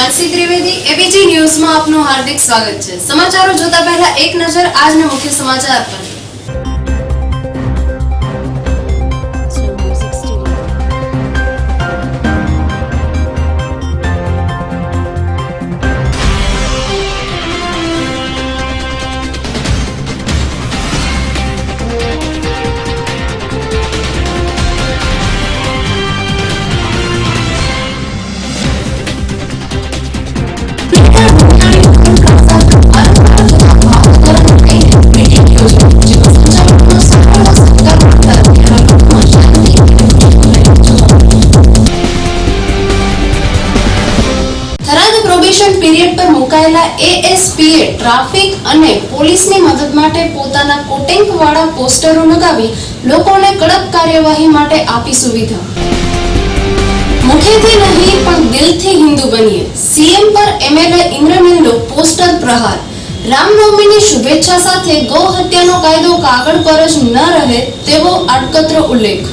માનસી Trivedi ABG ન્યૂઝમાં આપનું હાર્દિક સ્વાગત છે। સમાચારો જોતા પહેલા એક નજર આજના મુખ્ય સમાચાર પર। પીરિયડ પર મુકાયેલા એએસપીએ ટ્રાફિક અને પોલીસની મદદ માટે પોતાના કોટિંગ વાળા પોસ્ટરો લગાવી લોકોને કડક કાર્યવાહી માટે આપી સુવિધા। મુખેથી નહીં પણ દિલથી હિન્દુ બનીએ, સીએમ પર એમએલએ ઇન્દ્રનીલનો પોસ્ટર પ્રહાર। રામનવમીની શુભેચ્છા સાથે ગૌ હત્યાનો કાયદો કાગળ પર જ ન રહે તેવો આડકતરો ઉલ્લેખ।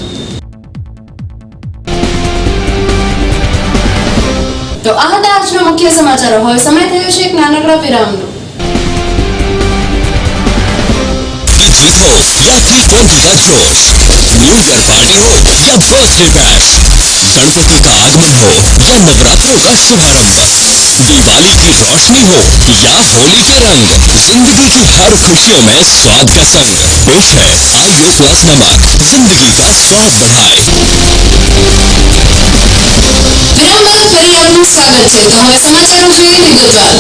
તો આ હતા આજના મુખ્ય સમાચારો। હવે સમય થયો છે એક નાનકડા વિરામનો। जीत हो या T20 का जोश, न्यू ईयर पार्टी हो या बर्थडे बैश, गणपति का आगमन हो या नवरात्रों का शुभारंभ, दिवाली की रोशनी हो या होली के रंग, जिंदगी की हर खुशियों में स्वाद का संग। पेश है आईओ प्लस नमक, जिंदगी का स्वाद बढ़ाए। વિરામ બાદ ફરી આપનું સ્વાગત છે। તો હવે સમાચારો જોઈએ વિગતવાર।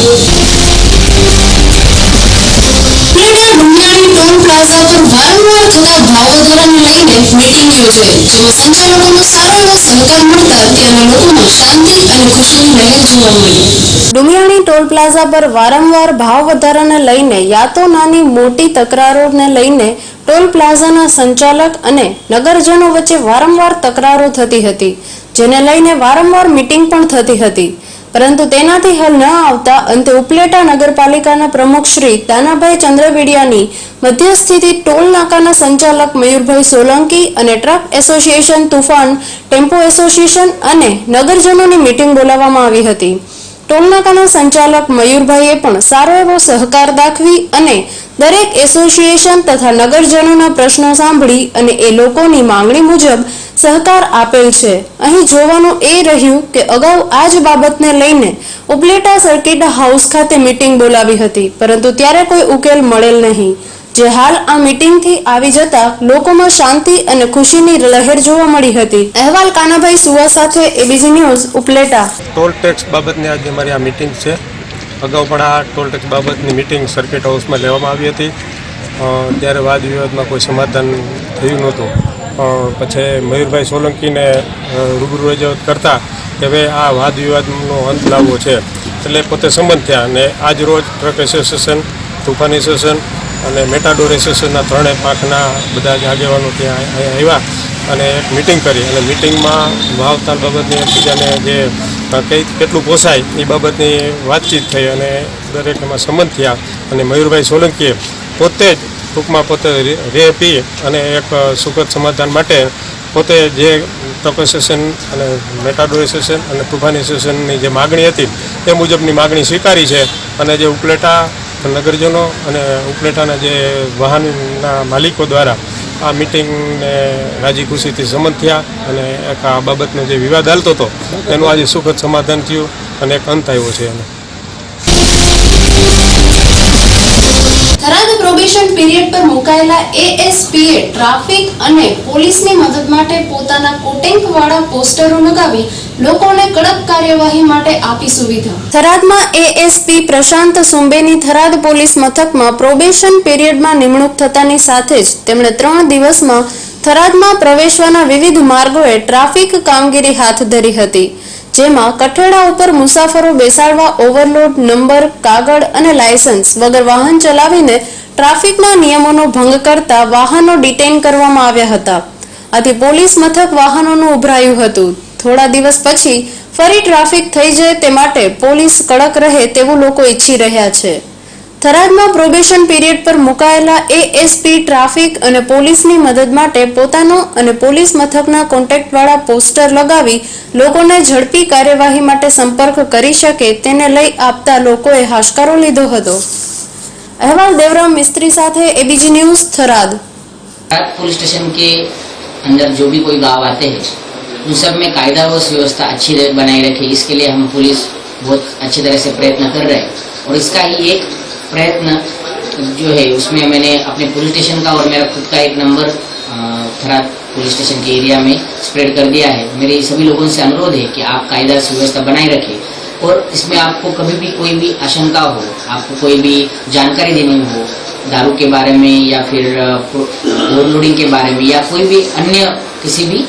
ઉપલેટા ડુંગરાણી ટોલ પ્લાઝા પર વારંવાર થતા ભાવ વધારાને લઈને મીટિંગ યોજાઈ, જેમાં સંચાલકોનો સારો એવો સહકાર મળતા ત્યાંના લોકોમાં શાંતિ અને ખુશીની લહેર જોવા મળી। ડુંગરાણી ટોલ પ્લાઝા પર વારંવાર ભાવ વધારાને લઈને યા તો નાની મોટી તકરારોને લઈને ટોલ પ્લાઝાના સંચાલક અને નગરજનો વચ્ચે વારંવાર તકરારો થતી હતી, જેને લઈને વારંવાર મીટિંગ પણ થતી હતી, પરંતુ તેનાથી હલ ન આવતા અંતે ઉપલેટા નગરપાલિકાના પ્રમુખ શ્રી દાનાભાઈ ચંદ્રવેડિયાની મધ્યસ્થીથી ટોલ નાકાના સંચાલક મયુરભાઈ સોલંકી અને ટ્રક એસોસિએશન તુફાન ટેમ્પો એસોસિએશન અને નગરજનોની મીટિંગ બોલાવવામાં આવી હતી। ટોલ નાકાના સંચાલક મયુરભાઈએ પણ સારો એવો સહકાર દાખવી અને દરેક એસોસિએશન તથા નગરજનોના પ્રશ્નો સાંભળી અને એ લોકોની માંગણી મુજબ સહકાર આપેલ છે। અહીં જોવાનું એ રહ્યું કે અગાઉ આ જ બાબતને લઈને ઉપલેટા સર્કિટ હાઉસ ખાતે મીટિંગ બોલાવી હતી, પરંતુ ત્યારે કોઈ ઉકેલ મળેલ નહીં, જે હાલ આ મીટિંગથી આવી જતા લોકોમાં શાંતિ અને ખુશીની લહેર જોવા મળી હતી। અહેવાલ કાનાભાઈ સુવા સાથે ABG news Upleta. Toll tax બાબતની આજે અમારી આ મીટિંગ છે। અગાઉ પણ આ ટોલ ટેક્સ બાબતની મીટિંગ સર્કિટ હાઉસમાં લેવામાં આવી હતી, ત્યારે વાદ વિવાદમાં કોઈ સમાધાન થયું નહોતું। પછી મયુરભાઈ સોલંકીને રૂબરૂ રજૂઆત કરતા કે હવે આ વાદ વિવાદનો અંત લાવવો છે, એટલે પોતે સંમત થયા અને આજ રોજ ટ્રક એસોસિએશન, તુફાન એસોસિએશન અને મેટાડોર એસોસિએશનના ત્રણેય પાંખના બધા જ આગેવાનો ત્યાં આવ્યા અને એક મિટિંગ કરી અને મિટિંગમાં ભાવતાલ બાબતની એકબીજાને જે કેટલું પોસાય એ બાબતની વાતચીત થઈ અને દરેક એમાં સંમત થયા અને મયુરભાઈ સોલંકીએ પોતે જ ટૂંકમાં પોતે રે પી અને એક સુખદ સમાધાન માટે પોતે જે ટ્રક એસોસિએશન અને મેટાડોર એસોસિએશન અને તુફાન એસોસિએશનની જે માગણી હતી તે મુજબની માગણી સ્વીકારી છે અને જે ઉપલેટા નગરજનો અને ઉપલેટાના જે વાહનના માલિકો દ્વારા આ મિટિંગને રાજી ખુશીથી સંમત થયા અને એક આ બાબતનો જે વિવાદ હાલતો હતો એનું આજે સુખદ સમાધાન થયું અને એક અંત આવ્યો છે એને। થરાદ પ્રોબેશન પીરિયડ પર મુકાયેલા એએસપીએ ટ્રાફિક અને પોલીસની મદદ માટે પોતાના કોટિંગ વાળા પોસ્ટરો લગાવી લોકોને કડક કાર્યવાહી માટે આપી સુવિધા। થરાદમાં એએસપી પ્રશાંત સુંબેની થરાદ પોલીસ મથકમાં પ્રોબેશન પીરિયડમાં નિમણૂક થતાની સાથે જ તેમણે 3 દિવસમાં થરાદમાં પ્રવેશવાના વિવિધ માર્ગોએ ટ્રાફિક કામગીરી હાથ ધરી હતી, જેમાં કઠેડા ઉપર મુસાફરો બેસાડવા ઓવરલોડ નંબર, કાગળ અને લાયસન્સ વગર વાહન ચલાવીને ટ્રાફિકના નિયમોનો ભંગ કરતા વાહનો ડિટેઇન કરવામાં આવ્યા હતા। આથી પોલીસ મથક વાહનોનું ઉભરાયું હતું। થોડા દિવસ પછી ફરી ટ્રાફિક થઈ જાય તે માટે પોલીસ કડક રહે તેવું લોકો ઈચ્છી રહ્યા છે। થરાદમાં પ્રોબેશન પીરિયડ પર મુકાયેલા એએસપી ટ્રાફિક અને પોલીસની મદદ માટે પોતાનો અને પોલીસ મથકના કોન્ટેક્ટવાળા પોસ્ટર લગાવી લોકોને ઝડપી કાર્યવાહી માટે સંપર્ક કરી શકે તેને લઈ આપતા લોકોએ હાશકારો લીધો હતો. અહેવાલ દેવરામ મિસ્ત્રી સાથે ABG news Tharad. Police station के अंदर जो भी कोई गांव आते हैं उन सब में कायदा व व्यवस्था अच्छी बनाई रखे, इसके लिए हम पुलिस बहुत अच्छी तरह से प्रयत्न कर रहे हैं. और इसका ही एक प्रयत्न जो है उसमें मैंने अपने पुलिस स्टेशन का और मेरा खुद का एक नंबर थराद पुलिस स्टेशन के एरिया में स्प्रेड कर दिया है. मेरे सभी लोगों से अनुरोध है कि आप कायदा व्यवस्था बनाए रखें और इसमें आपको कभी भी कोई भी आशंका हो, आपको कोई भी जानकारी देनी हो दारू के बारे में या फिर ओवरलोडिंग के बारे में या कोई भी अन्य किसी भी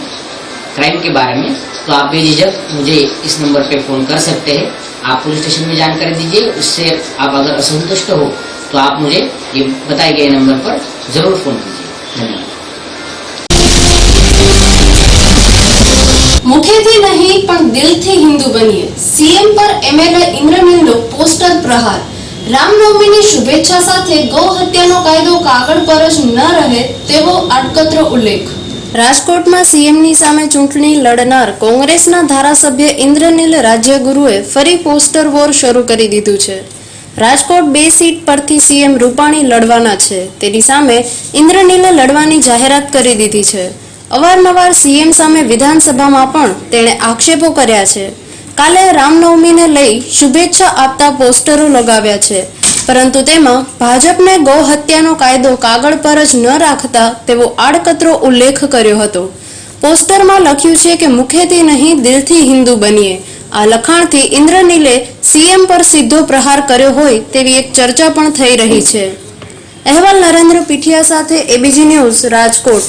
क्राइम के बारे में, तो आप बेझिझक मुझे इस नंबर पे फ़ोन कर सकते हैं. आप पुलिस स्टेशन में जानकारी दीजिए. उससे आप अगर असंतुष्ट हो तो आप मुझे ये बताए गए नंबर पर ज़रूर फ़ोन कीजिए. धन्यवाद. મુખેથી નહીં પણ દિલથી હિન્દુ બનીએ. સીએમ પર એમએલએ ઇન્દ્રનીલનો પોસ્ટર પ્રહાર. રામનવમીની શુભેચ્છા સાથે ગૌ હત્યાનો કાયદો કાગળ પર જ ન રહે તેવો આડકતરો ઉલ્લેખ. રાજકોટમાં સીએમની સામે ચૂંટણી લડનાર કોંગ્રેસના ધારાસભ્ય ઇન્દ્રનીલ રાજ્યગુરુએ ફરી પોસ્ટર વોર શરૂ કરી દીધું છે. રાજકોટ 2 સીટ પરથી સીએમ રૂપાણી લડવાના છે. તેની સામે ઇન્દ્રનીલે લડવાની જાહેરાત કરી દીધી છે. અવારનવાર સીએમ સામે વિધાનસભામાં પણ તેણે આક્ષેપો કર્યા છે. કાલે રામનવમીને લઈ શુભેચ્છા આપતા પોસ્ટરો લગાવ્યા છે, પરંતુ તેમાં ભાજપને ગૌ હત્યાનો કાયદો કાગળ પર જ ન રાખતા તેવો આડકતરો ઉલ્લેખ કર્યો હતો. પોસ્ટરમાં લખ્યું છે કે મુખેથી નહીં દિલથી હિન્દુ બનીએ. આ લખાણથી ઇન્દ્રનીલે સીએમ પર સીધો પ્રહાર કર્યો હોય તેવી એક ચર્ચા પણ થઈ રહી છે. અહેવાલ નરેન્દ્ર પીઠિયા સાથે એબીજી ન્યૂઝ રાજકોટ.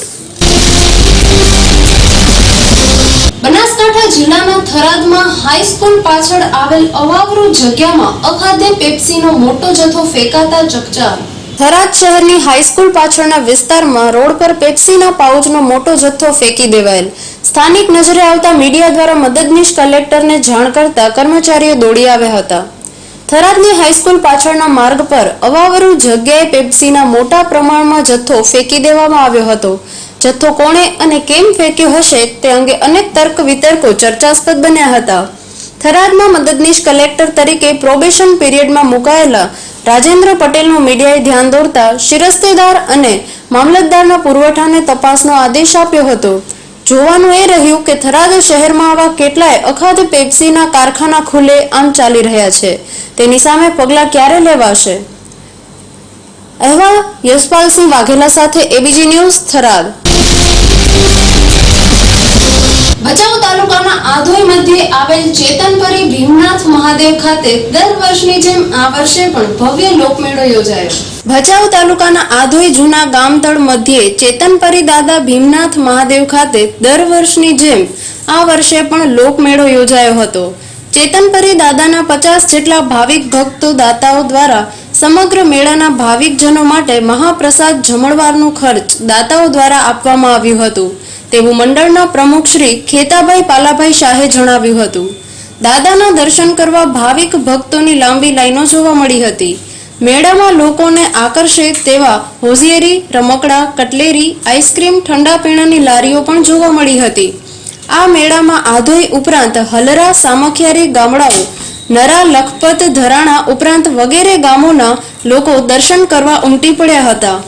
બનાસકાંઠા જિલ્લાના થરાદમાં હાઈસ્કૂલ પાછળ આવેલ અવાવરૂ જગ્યામાં અખાદ્ય પેપ્સીનો મોટો જથ્થો ફેંકાતા ચકચાર. થરાદ શહેરની હાઈસ્કૂલ પાછળના વિસ્તારમાં રોડ પર પેપ્સીના પાઉચનો મોટો જથ્થો ફેંકી દેવાયેલ. સ્થાનિક નજરે આવતા મીડિયા દ્વારા મદદનીશ કલેક્ટરને જાણ કરતા કર્મચારીઓ દોડી આવ્યા હતા. થરાદની હાઈસ્કૂલ પાછળના માર્ગ પર અવાવરૂ જગ્યાએ પેપ્સીના મોટા પ્રમાણમાં જથ્થો ફેંકી દેવામાં આવ્યો હતો. જથ્થો કોણે અને કેમ ફેંક્યો હશે તે અંગે અનેક તર્ક વિતર્કો ચર્ચાસ્પદ બન્યા હતા. થરાદમાં મદદનીશ કલેક્ટર તરીકે પ્રોબેશન પીરિયડમાં મુકાયેલા રાજેન્દ્ર પટેલનું મીડિયાએ ધ્યાન દોરતા શિરસ્તેદાર અને મામલતદારના પુરવઠાને તપાસનો આદેશ આપ્યો હતો. જોવાનું એ રહ્યું કે થરાદ શહેરમાં આવા કેટલાય અખાદ્ય પેપ્સીના કારખાના ખુલ્લે આમ ચાલી રહ્યા છે. તેની સામે પગલાં ક્યારે લેવાશે? અહેવાલ યશપાલસિંહ વાઘેલા સાથે એબીજી ન્યૂઝ થરાદ. ભચાઉ તાલુકાના આધોઈ મધ્યે આવેલ ચેતનપરી ભીમનાથ મહાદેવ ખાતે દર વર્ષની જેમ આ વર્ષે પણ ભવ્ય લોકમેળો યોજાયો. ભચાઉ તાલુકાના આધોઈ જૂના ગામતળ મધ્યે ચેતનપરી દાદા ભીમનાથ મહાદેવ ખાતે દર વર્ષની જેમ આ વર્ષે પણ લોકમેળો યોજાયો હતો. ચેતનપરી દાદાના 50 જેટલા ભાવિક ભક્તો દાતાઓ દ્વારા સમગ્ર મેળાના ભાવિકજનો માટે મહાપ્રસાદ જમણવારનું ખર્ચ દાતાઓ દ્વારા આપવામાં આવ્યું હતું તેવું મંડળના પ્રમુખ શ્રી ખેતાભાઈ પાલાભાઈ શાહે જણાવ્યું હતું. દાદાના દર્શન કરવા ભાવિક ભક્તોની લાંબી લાઈનો જોવા મળી હતી. મેળામાં લોકોને આકર્ષે તેવા હોશિયારી, રમકડા, કટલેરી, આઈસ્ક્રીમ, ઠંડા પીણાની લારીઓ પણ જોવા મળી હતી. આ મેળામાં આધોઈ ઉપરાંત હલરા, સામખિયારી ગામડાઓ, નરા, લખપત, ધરાણા ઉપરાંત વગેરે ગામોના લોકો દર્શન કરવા ઉમટી પડ્યા હતા.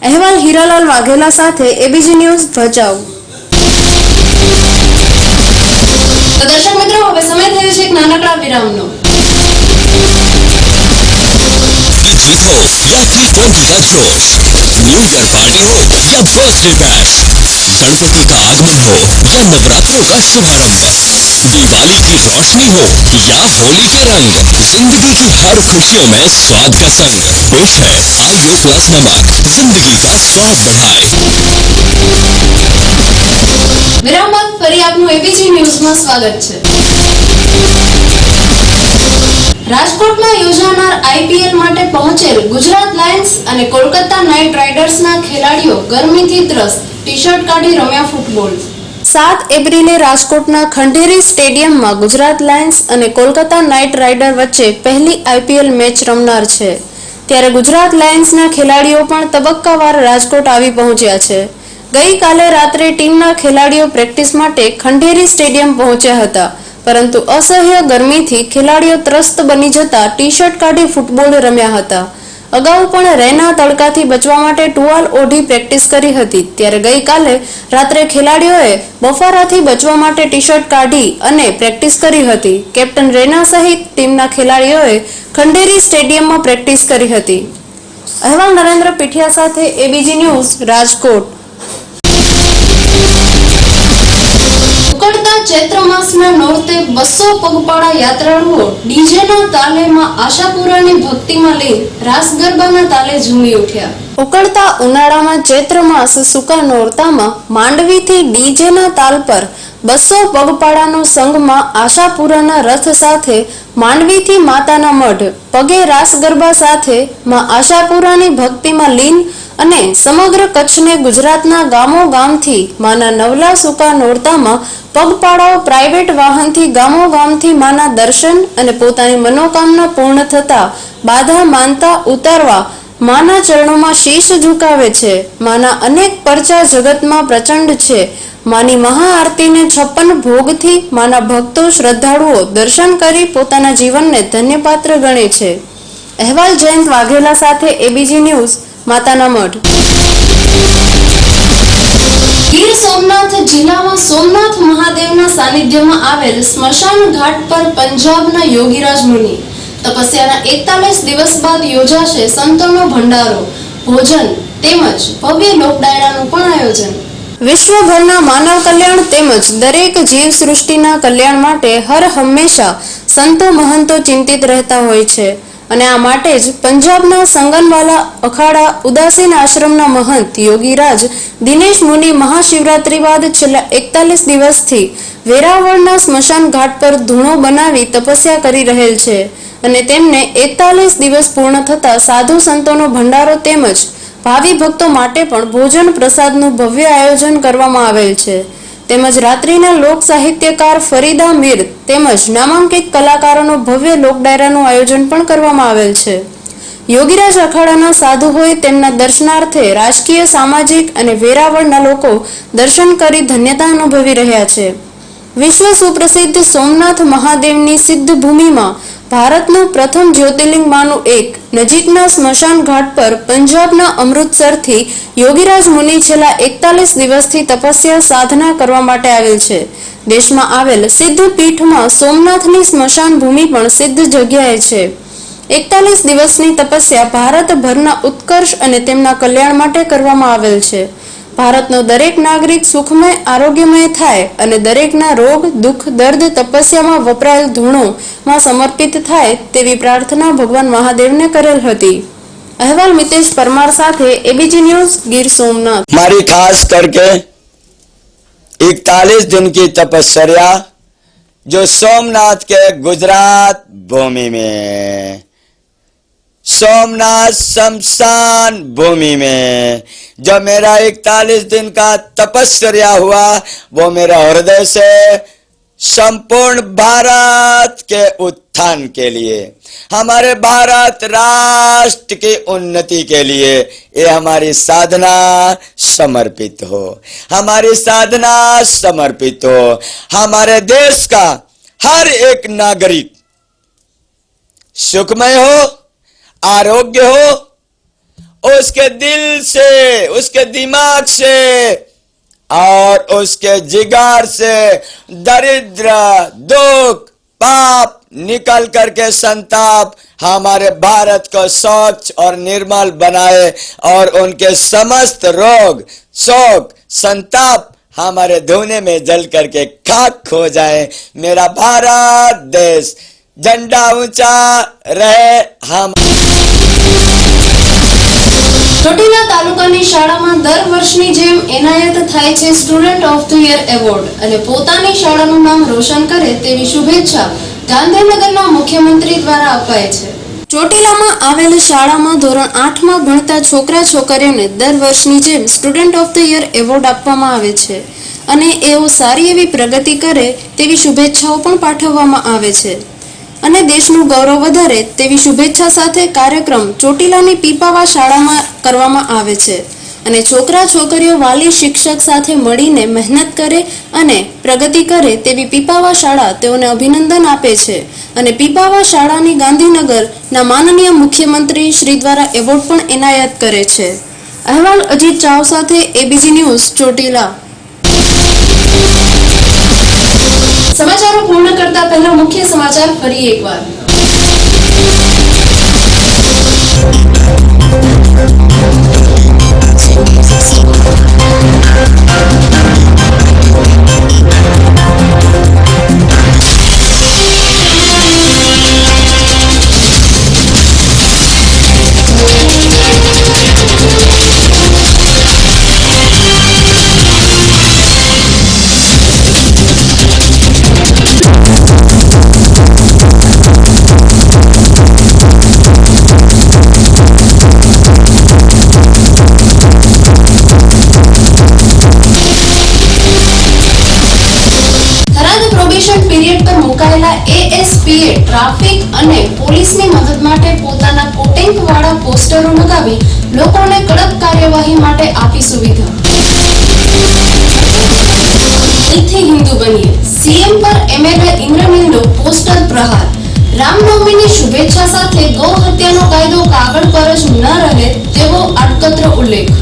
અહેવાલ હીરાલાલ વાઘેલા સાથે એબીજી ન્યૂઝ ભચાઉ. તો દર્શક મિત્રો, હવે સમય થયો છે એક નાનકડા વિરામનો. जीत हो या T20 का जोश, न्यू ईयर पार्टी हो या बर्थडे बैश, गणपति का आगमन हो या नवरात्रों का शुभारंभ, दिवाली की रोशनी हो या होली के रंग, जिंदगी की हर खुशियों में स्वाद का संग पेश है आईओ प्लस नमक, जिंदगी का स्वाद बढ़ाए. વિરામ બાદ ફરી આપનું એબીજી ન્યૂઝમાં સ્વાગત છે. રાજકોટમાં યોજાનાર આઈપીએલ માટે પહોંચેલ ગુજરાત લાયન્સ અને કોલકાતા નાઇટ રાઇડર્સના ખેલાડીઓ ગરમીથી ત્રસ્ત, ટી-શર્ટ કાઢી રમ્યા ફૂટબોલ. 7 એપ્રિલે રાજકોટના ખંડેરી સ્ટેડિયમમાં ગુજરાત લાયન્સ અને કોલકાતા નાઇટ રાઇડર વચ્ચે પહેલી આઈપીએલ મેચ રમનાર છે. ત્યારે ગુજરાત લાયન્સના ખેલાડીઓ પણ તબક્કાવાર રાજકોટ આવી પહોંચ્યા છે. ગઈકાલે રાત્રે ટીમના ખેલાડીઓ પ્રેક્ટિસ માટે ખંડેરી સ્ટેડિયમ પહોંચ્યા હતા, પરંતુ અસહ્ય ગરમીથી ખેલાડીઓ ત્રસ્ત બની જતા ટી-શર્ટ કાઢી ફૂટબોલ રમ્યા હતા. અગાઉ પણ રેના તડકાથી બચવા માટે ટુવાલ ઓઢી પ્રેક્ટિસ કરી હતી. ત્યારે ગઈકાલે રાત્રે ખેલાડીઓએ બફારાથી બચવા માટે ટી-શર્ટ કાઢી અને પ્રેક્ટિસ કરી હતી. કેપ્ટન રેના સહિત ટીમના ખેલાડીઓએ ખંડેરી સ્ટેડિયમમાં પ્રેક્ટિસ કરી હતી. અહેવાલ નરેન્દ્ર પીઠિયા સાથે એબીજી ન્યૂઝ, રાજકોટ. ઉકળતા ચૈત્ર માસના નોરતે 200 પગપાળા યાત્રાળુઓ ડીજેના તાલેમાં આશાપુરાની ભક્તિમાં લીન રાસ ગરબાના તાલે ઝૂમી ઉઠ્યા. ઉકળતા ઉનાળામાં ચૈત્ર માસ સૂકા નોરતામાં માંડવીથી ડીજેના તાલ પર 200 પગપાળાનો સંઘમાં આશાપુરાના રથ સાથે માંડવીથી માતાના મઢ પગે રાસ ગરબા સાથે માં આશાપુરાની ભક્તિમાં લીન અને સમગ્ર કચ્છને ગુજરાતના ગામો ગામથી માના નવલા સૂકા નોરતામાં પગપાળાઓ પ્રાઇવેટ વાહનથી ગામો ગામથી માના દર્શન અને પોતાની મનોકામના પૂર્ણ થતા બાધા માનતા ઉતારવા માના ચરણોમાં શીશ ઝુકાવે છે. માના અનેક પરચા જગતમાં પ્રચંડ છે. માની મહાઆરતીને 56 ભોગથી માના ભક્તો શ્રદ્ધાળુઓ દર્શન કરી પોતાના જીવનને ધન્યપાત્ર ગણે છે. અહેવાલ જયંત વાઘેલા સાથે એબીજી ન્યૂઝ, માતાના મઢ. ગીર સોમનાથ જિલ્લામાં સોમનાથ મહાદેવના સાનિધ્યમાં આવેલ સ્મશાન ઘાટ પર પંજાબના યોગીરાજ મુનિ તપસ્યાના 41 દિવસ બાદ યોજાશે સંતોનો ભંડારો, ભોજન તેમજ ભવ્ય લોક ડાયરાનું પણ આયોજન. વિશ્વભરના માનવ કલ્યાણ તેમજ દરેક જીવ સૃષ્ટિના કલ્યાણ માટે હર હંમેશા સંતો મહંતો ચિંતિત રહેતા હોય છે અને આ માટે જ પંજાબના સંગનવાલા અખાડા ઉદાસીન આશ્રમના મહંત યોગીરાજ દિનેશ મુનિ મહાશિવરાત્રી બાદ છેલ્લા 41 દિવસથી વેરાવળના સ્મશાન ઘાટ પર ધૂણો બનાવી તપસ્યા કરી રહેલ છે અને તેમને 41 દિવસ પૂર્ણ થતા સાધુ સંતોનો ભંડારો તેમજ ભાવિ ભક્તો માટે પણ ભોજન પ્રસાદનું ભવ્ય આયોજન કરવામાં આવેલ છે. તેમજ રાત્રિના લોક સાહિત્યકાર ફરીદા મીર તેમજ નામાંકિત કલાકારોનો ભવ્ય લોક ડાયરાનું આયોજન પણ કરવામાં આવેલ છે. યોગીરાજ અખાડાના સાધુ હોય તેમના દર્શનાર્થે રાજકીય, સામાજિક અને વેરાવળના લોકો દર્શન કરી ધન્યતા અનુભવી રહ્યા છે. વિશ્વ સુપ્રસિદ્ધ સોમનાથ મહાદેવની સિદ્ધ ભૂમિમાં ભારતનું પ્રથમ જ્યોતિર્લિંગમાંનું એક નજીકના સ્મશાન ઘાટ પર પંજાબના અમૃતસરથી યોગીરાજ મુનિ છેલ્લા 41 દિવસથી તપસ્યા સાધના કરવા માટે આવેલ છે. દેશમાં આવેલ સિદ્ધ પીઠમાં સોમનાથની સ્મશાન ભૂમિ પણ સિદ્ધ જગ્યાએ છે. 41 દિવસની તપસ્યા ભારતભરના ઉત્કર્ષ અને તેમના કલ્યાણ માટે કરવામાં આવેલ છે. ભારતનો દરેક નાગરિક સુખમય, આરોગ્યમય થાય અને દરેકના રોગ, દુઃખ, દર્દ તપસ્યામાં વપરાયેલ ધૂણોમાં સમર્પિત થાય તેવી પ્રાર્થના ભગવાન મહાદેવને કરેલ હતી. अहवाल मितेश परमार साथे एबीजी न्यूज, गिर सोमनाथ. हमारी खास करके 41 दिन की तपस्या जो सोमनाथ के गुजरात भूमि में, सोमनाथ शमशान भूमि में जो मेरा 41 दिन का तपस्या हुआ वो मेरा हृदय से संपूर्ण भारत के उत्थान के लिए, हमारे भारत राष्ट्र की उन्नति के लिए ये हमारी साधना समर्पित हो, हमारी साधना समर्पित हो. हमारे देश का हर एक नागरिक सुखमय हो, आरोग्य हो, उसके दिल से, उसके दिमाग से और उसके जिगर से दरिद्र, दुख, पाप निकल करके संताप हमारे भारत को स्वच्छ और निर्मल बनाए और उनके समस्त रोग, शोक, संताप हमारे धुने में जल करके खाक हो जाए. मेरा भारत देश झंडा ऊंचा रहे. हम ચોટીલા તાલુકાની શાળામાં દર વર્ષની જેમ એનાયત થાય છે student of the year award અને પોતાની શાળાનું નામ રોશન કરે તેવી શુભેચ્છા ગાંધીનગરના મુખ્યમંત્રી દ્વારા અપાય છે. ચોટીલામાં આવેલ શાળામાં ધોરણ 8માં ભણતા છોકરા છોકરીઓને દર વર્ષની જેમ student of the year award આપવામાં આવે છે અને એઓ સારી એવી પ્રગતિ કરે તેવી શુભેચ્છાઓ પણ પાઠવવામાં આવે છે. અને દેશનું ગૌરવ વધારે તેવી શુભેચ્છા સાથે કાર્યક્રમ ચોટીલાની પીપાવા શાળામાં કરવામાં આવે છે અને છોકરા છોકરીઓ વાલી શિક્ષક સાથે મળીને મહેનત કરે અને પ્રગતિ કરે તેવી પીપાવા શાળા તેઓને અભિનંદન આપે છે અને પીપાવા શાળાની ગાંધીનગરના માનનીય મુખ્યમંત્રી શ્રી દ્વારા એવોર્ડ પણ એનાયત કરે છે. અહેવાલ અજીત ચાવ સાથે એબીજી ન્યૂઝ ચોટીલા. સમાચારો પૂર્ણ કરતા પહેલા મુખ્ય સમાચાર ફરી એકવાર. પીરિયડ પર મુકાયેલા એએસપીએ ટ્રાફિક અને પોલીસની મદદ માટે પોતાના કોટેન્ક વાળા પોસ્ટરો લગાવી લોકોને કડક કાર્યવાહી માટે આપી સુવિધા. દિલથી હિન્દુ બનીએ, સીએમ પર એમએલએ ઇન્દ્રનીલનો પોસ્ટર પ્રહાર. રામનવમીની શુભેચ્છા સાથે ગૌ હત્યાનો કાયદો કાગળ પર જ ન રહે તેવો આડકતરો ઉલ્લેખ.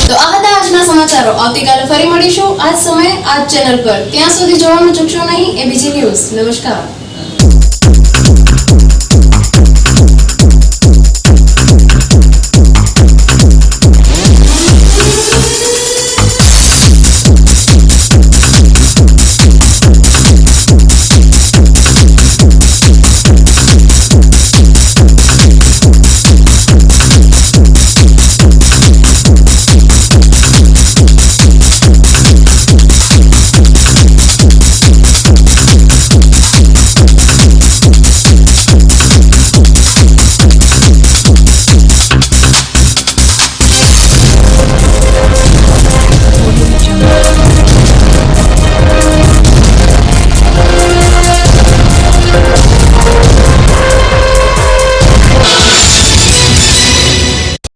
તો આ હતા આજના સમાચારો. આવતીકાલે ફરી મળીશું આ જ સમયે આ જ ચેનલ પર. ત્યાં સુધી જોવાનું ચૂકશો નહીં એબીજી ન્યૂઝ. નમસ્કાર.